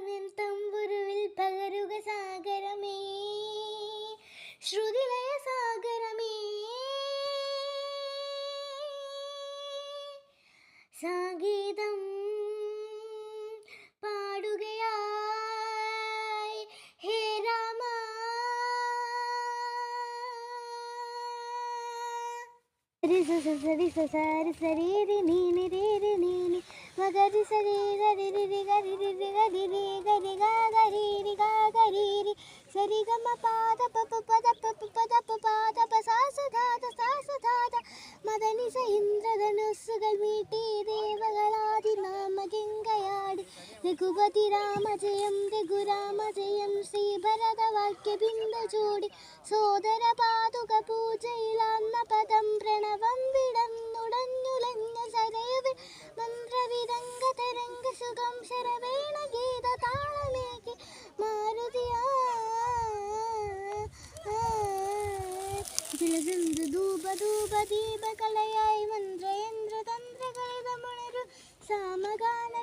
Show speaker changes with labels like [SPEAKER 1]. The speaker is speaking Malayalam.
[SPEAKER 1] താളമെൻ തമ്പുരുവിൽ പകരുക സാഗരമേ, ശ്രുതിലയ സാഗരമേ. സംഗീതം പാടുകയായി ഹേ രാമ. സരി സരി സരി നീനി രേരി നീനി മഗരി സരി ഗരി രി ഗരി രി ഗരി രി ഗരി ഗ ഗരി രി ഗ ഗരി രി സരി ഗമ പാദ പപ പദ പപ പദ പാദ പസാസധാത സാസധാത മദനി സ ഇന്ദ്രധനുസ്സുകൾ മീട്ടി ദേവകളാദി നാമഗംഗയാടി രഘുപതി രാമജയം രഘുരാമജയം ശ്രീഭരതവാക്യ ബിന്ദു ചൂടി സോദര പാതുക പൂജയിലാന്ന പദം പ്രണവം വിടന്നുടഞ്ഞുലഞ്ഞ സരയുവിൽ മന്ത്രവിരംഗ തരംഗ സുഖം ശരവേണ ഗീത താളമേകി മാരുതിയാ ജലജന്തു ധൂപ ധൂപ ദീപകലയായി മന്ത്രയന്ത്ര തന്ത്രകളിതമുണരു സാമഗാന